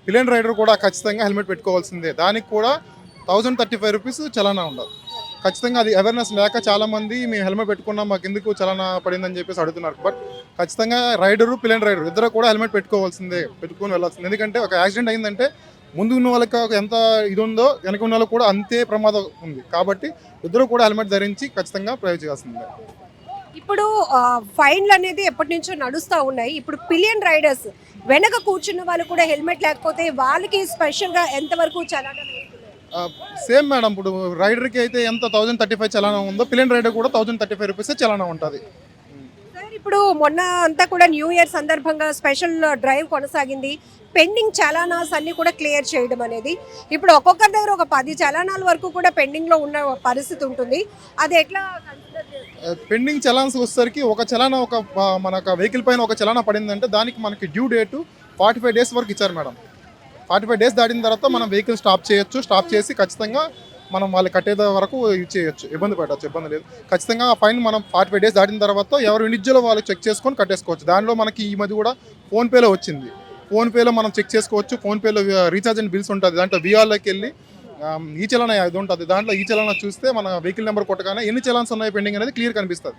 Pillion rider కూడా ఖచ్చితంగా helmet పెట్టుకోవాల్సిందే. దానికి కూడా 1035 రూపీస్ చలానా ఉండదు. ఖచ్చితంగా అది అవేర్‌నెస్ లేక చాలామంది మేము హెల్మెట్ పెట్టుకున్నాం మాకెందుకు చలానా పడిందని చెప్పేసి అడుగుతున్నారు. బట్ ఖచ్చితంగా రైడరు, పిలియన్ రైడర్ ఇద్దరు కూడా హెల్మెట్ పెట్టుకోవాల్సిందే. పెట్టుకొని వెళ్ళాల్సిందే. ఎందుకంటే ఒక యాక్సిడెంట్ అయిందంటే ముందు ఉన్న వాళ్ళకి ఎంత ఇది ఉందో వెనక ఉన్న వాళ్ళకి కూడా అంతే ప్రమాదం ఉంది. కాబట్టి ఇద్దరు కూడా హెల్మెట్ ధరించి ఖచ్చితంగా డ్రైవ్ చేయాల్సిందే. ఇప్పుడు ఫైన్లు అనేది ఎప్పటినుంచో నడుస్తా ఉన్నాయి. ఇప్పుడు పిలియన్ రైడర్స్ వెనక కూర్చున్న వాళ్ళు కూడా హెల్మెట్ లేకపోతే వాళ్ళకి స్పెషల్‌గా ఎంతవరకు చలానా వేస్తున్నారు? సేమ్ మేడం ఇప్పుడు రైడర్‌కి అయితే ఎంత 1035 చలానా ఉందో పిలియన్ రైడర్ కూడా 1035 రూపీసే చలానా ఉంటది. సార్ ఇప్పుడు మొన్న అంతా కూడా న్యూ ఇయర్ సందర్భంగా స్పెషల్ డ్రైవ్ కొనసాగింది. పెండింగ్ చలానాస్ అన్ని కూడా క్లియర్ చేయడం అనేది. ఇప్పుడు ఒక్కొక్కరి దగ్గర ఒక 10 చలానాల వరకు కూడా పెండింగ్‌లో ఉన్న పరిస్థితి ఉంటుంది. అది ఎట్లా కన్సిడర్ చేస్తారు? పెండింగ్ చలాన్స్ వచ్చేసరికి ఒక చలానా మనకు వెహికల్ పైన ఒక చలానా పడిందంటే దానికి మనకి డ్యూ డేటు 45 డేస్ వరకు ఇచ్చారు మేడం. 45 డేస్ దాటిన తర్వాత మనం వెహికల్ స్టాప్ చేయొచ్చు. స్టాప్ చేసి ఖచ్చితంగా మనం వాళ్ళు కట్టేది వరకు ఇచ్చేయచ్చు. ఇబ్బంది పెట్టచ్చు, ఇబ్బంది లేదు. ఖచ్చితంగా ఆ ఫైన్ మనం 45 డేస్ దాటిన తర్వాత ఎవరు ఇండివిజువల్ వాళ్ళు చెక్ చేసుకొని కట్టేసుకోవచ్చు. దానిలో మనకి ఈ మధ్య కూడా ఫోన్‌పేలో వచ్చింది. ఫోన్‌పేలో మనం చెక్ చేసుకోవచ్చు. ఫోన్‌పేలో రీఛార్జ్ అండ్ బిల్స్ ఉంటుంది. దాంట్లో విఆర్‌లోకి వెళ్ళి ఈ చలానా ఇది ఉంటుంది. దాంట్లో ఈ చలానా చూస్తే మన వెహికల్ నెంబర్ కొట్టగానే ఎన్ని చలాన్స్ ఉన్నాయి పెండింగ్ అనేది క్లియర్ కనిపిస్తుంది.